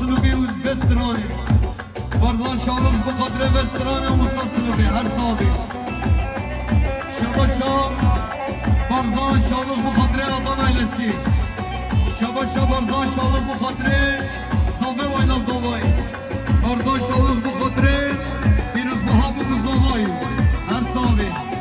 سلوبي وزفستراني برضان شالوش بقدر فستراني ومصا سلوبي هر صابي شباشا برضان شالوش بقدر أطان ايلسي شباشا برضان شالوش بقدر زاوه وينا زاوه برضان شالوش بقدر پیروز محابو زاوه هر صابي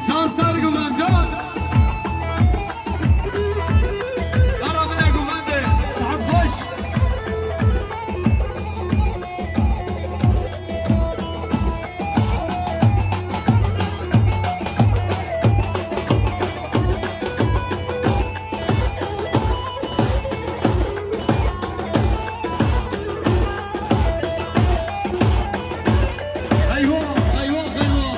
Can Sargılan Can. Arabaya güvende. Saat boş. Eyvah, eyvah, eyvah.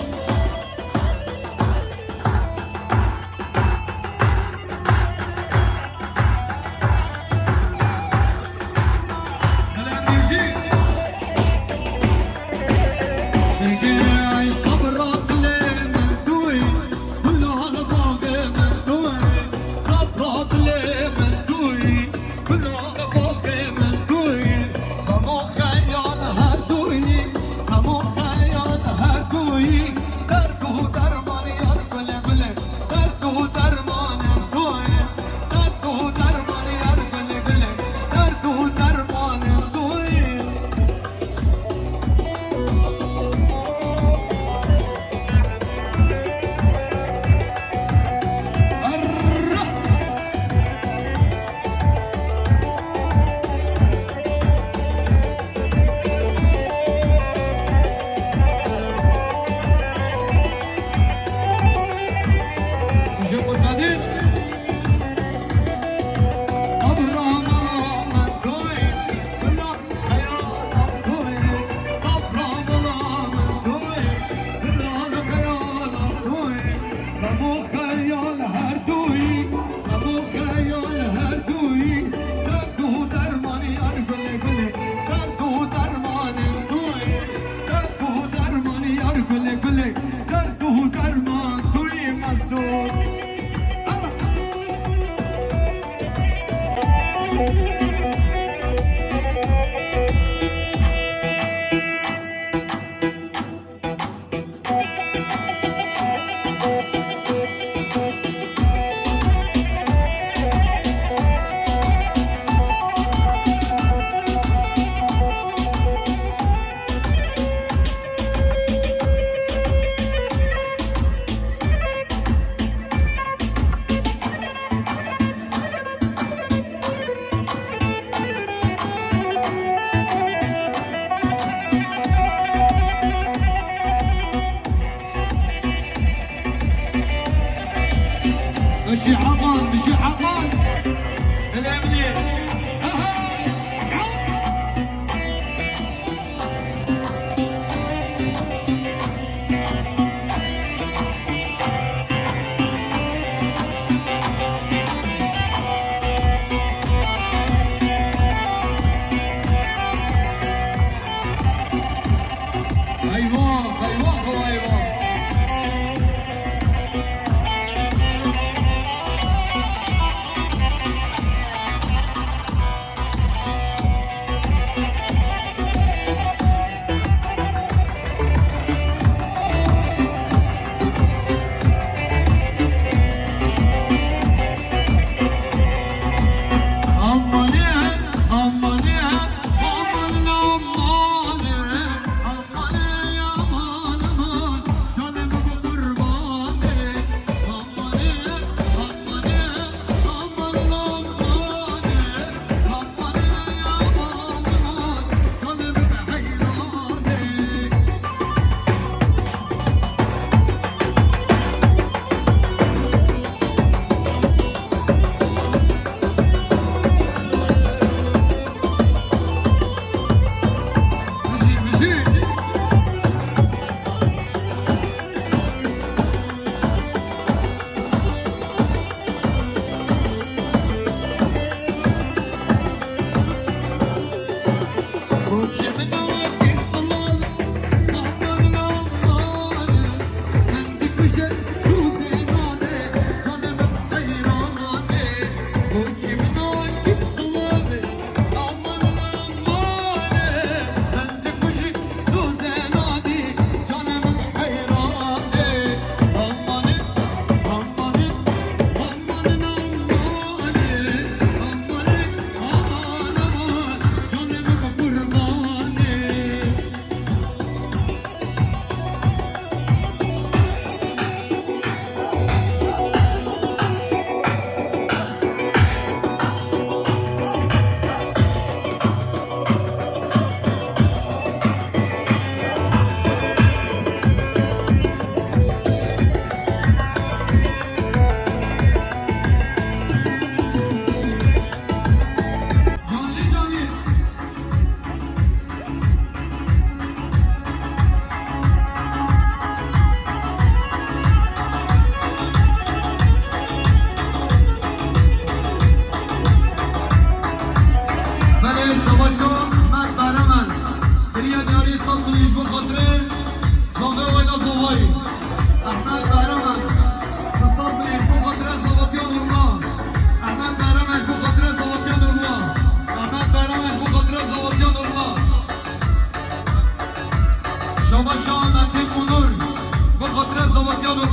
مشي حقان مشي حقان الامنيه ايوه ايوه ايوه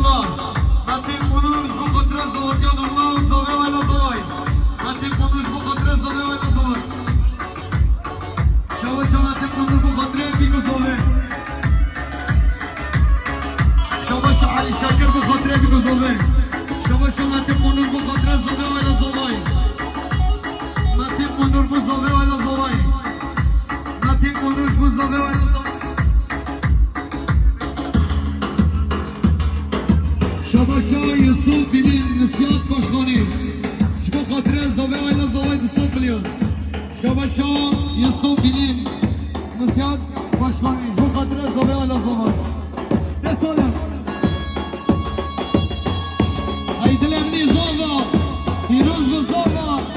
الله نتیم کنوش بخاطر زواتیان الله زاویه ویلا زوای نتیم کنوش بخاطر زاویه ویلا زوای شما شما نتیم کنوش بخاطر بینو زاویه شما شما علی شکر بخاطر بینو زاویه شما شما نتیم کنوش بخاطر زاویه ویلا زوای نتیم کنوش بزاویه ویلا زوای نتیم کنوش بزاویه ویلا زوای شباشا یوسف بینین نسیات خوشخانی شما خاطر زاویه ویلا زوای 200 میلیون شباشا یوسف بینین نسیات خوشخانی شما خاطر زاویه ویلا زوای ده سالم ای دلم نی زاوا پیروز به زاوا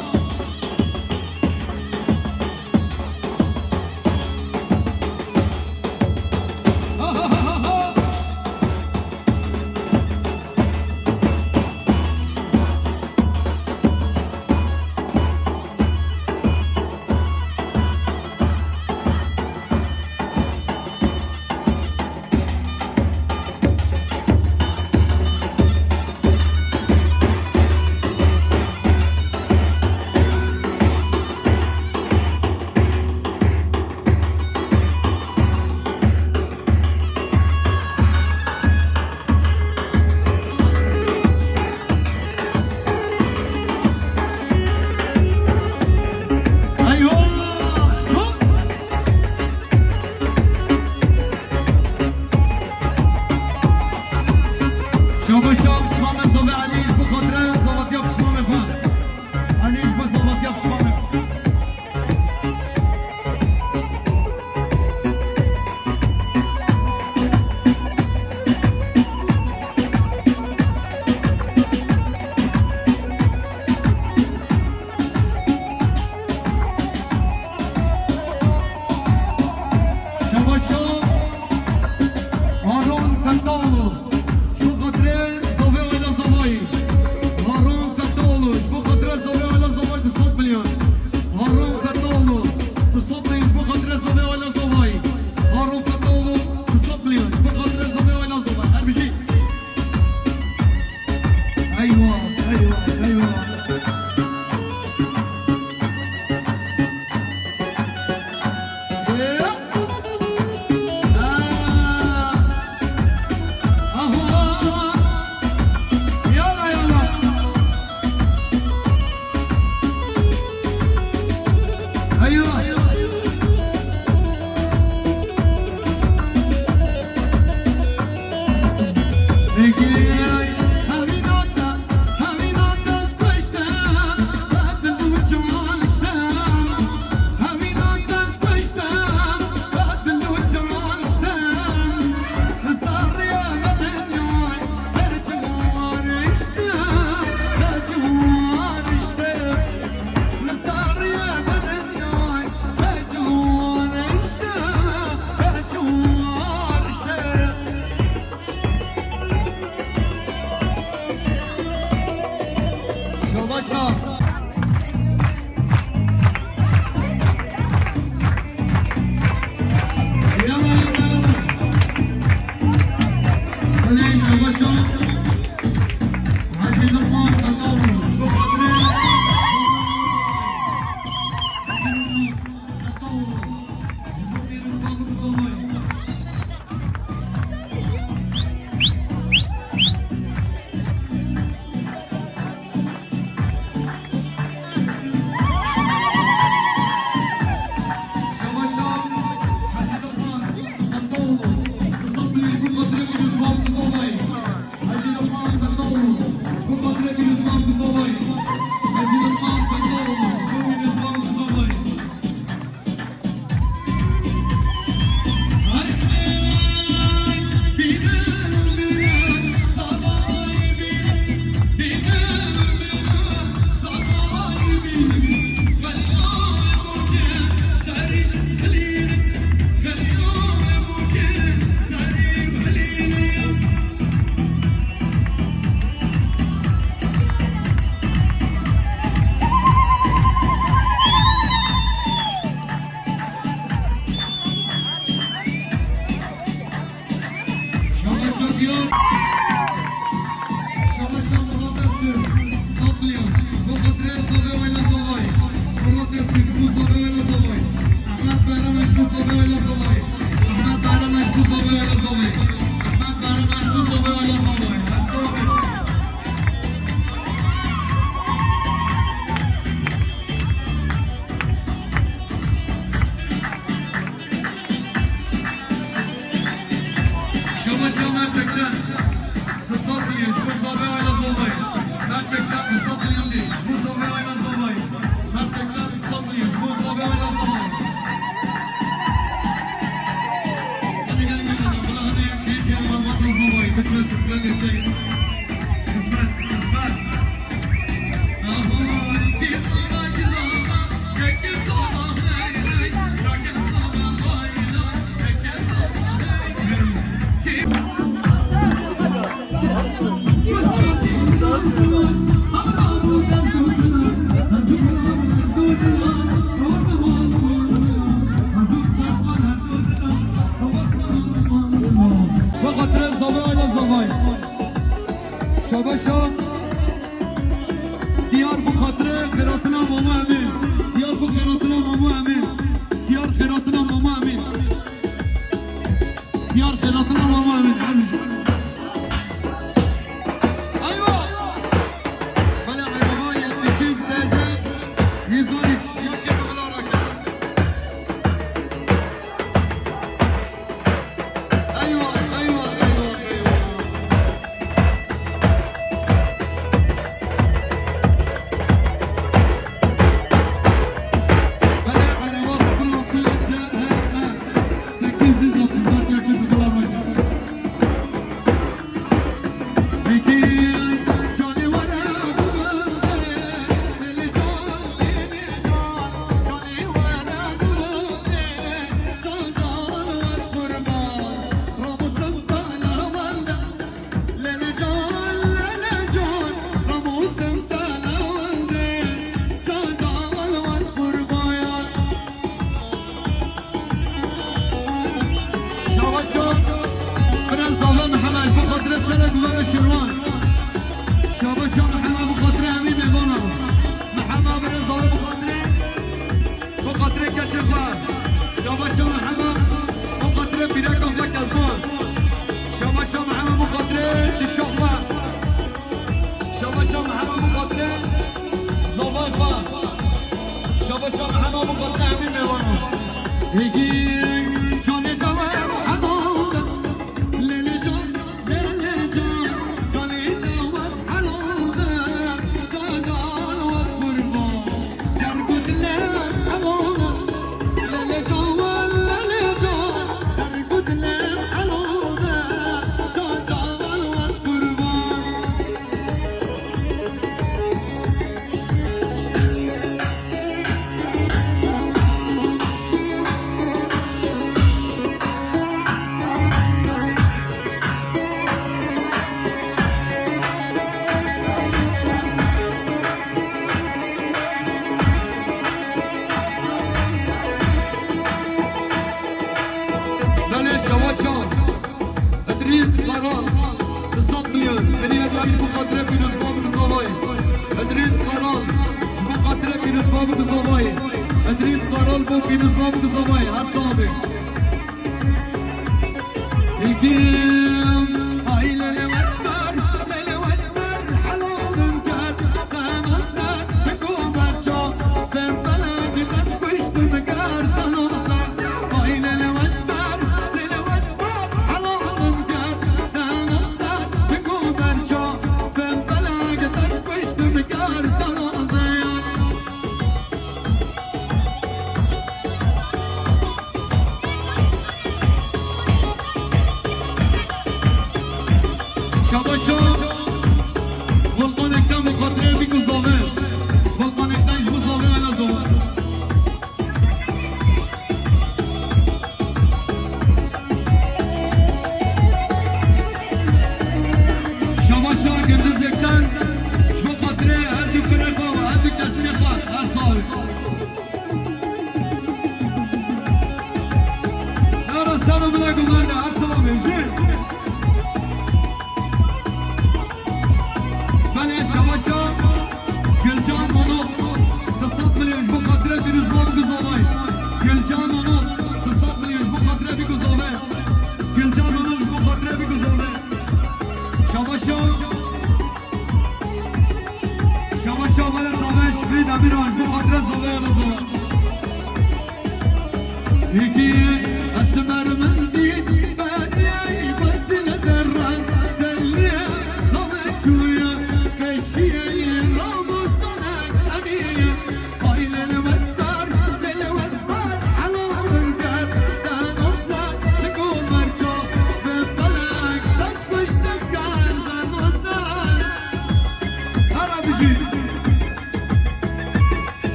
Haji Lokman Satoğlu, bu kadre bir Zabe ayla zovay. Erkekler ıslatlıyım değil. Bu zabe ayla zovay. Erkekler ıslatlıyım. Bu zabe ayla zovay. Hadi gelin. Buna hadi geçelim. Almatın zovay. Bütün kısmet etmeyin. Kısmet. Şabaşa Diyar bu kadre kıratına mama emin. Diyar bu kıratına mama emin. Diyar kıratına mama emin. Diyar kıratına mama emin. Ayva Bana araba 73 derece 113 Diyar kebabılar rakam. Ayva شاباشا محمد بخاطر امين میبانم محمد برزا بخاطر کچفا شاباشا محمد بخاطر بیرکم بکزمان شاباشا محمد بخاطر دشاقا شاباشا محمد بخاطر زبایفا شاباشا محمد بخاطر امین میبانم هیگی جانه جواب حضور لیلی جان ادريس قرار تصدير ادريس بخاطر فيروز باب الزواي ادريس قرار بخاطر فيروز باب الزواي ادريس قرار بو فيروز باب الزواي هالصابي الجيم عيلة لمسمر لمسمر حلال انكاد فمسات سكون برجع فم بلد بس كشت مقار تنصر عيلة لمسمر لمسمر حلال انكاد فمسات سكون برجع فم بلد بس كشت مقار تنصر شاباشا volkanekten bu kadre bir kuzave volkanekten hiç kuzave ala zaman şabاشا gündüzlükten bu kadre her dükküne kava her dükkesine kal her saat nara sana bile kumanda her saat mevcut شباشا گلجان منو تصد میلیش bu kadre bir uzman güzavay گلجان منو تصد میلیش bu kadre bir güzavay گلجان منو bu kadre bir güzavay şabاشا şabاشا bana savaş bir demiraj bu kadre zavay zavay iki esmer mendil beni bastı zerran deli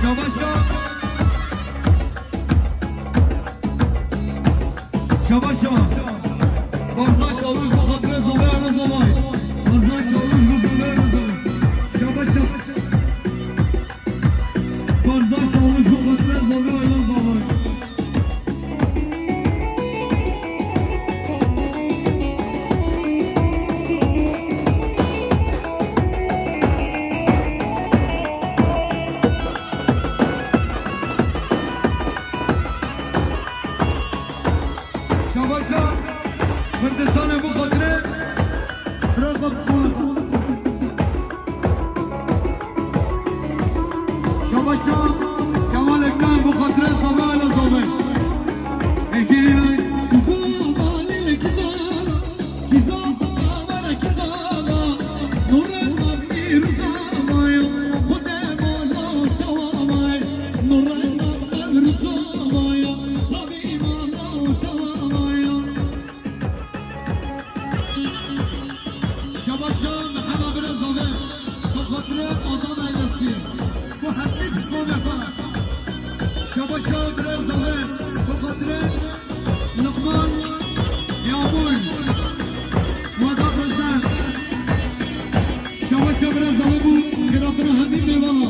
شباشا شباشا بارزا شالوش بخاطر زوای آلا زوای بارزا شالوش بزنه بزنه شباشا بارزا شالوش بخاطر زوای آلا زوای شباشا بردستان بو خاطره رقب سوال شباشا کمال اکرام بو خاطره زبه علا زبه اگیری کزالی کزالا کزالا مرا کزالا نور نبی روزامای خود مالا توامای نور نبی روزامای ربی مالا توامای شباشا محمد برزاوه بخاطر آدم ایلسی bu haddi kısmı yapar. Şabaşa Brezave بخاطر لقمان Yağmur Muazzaf Özden Şabaşa Brezave bu kıratını haddi meyvana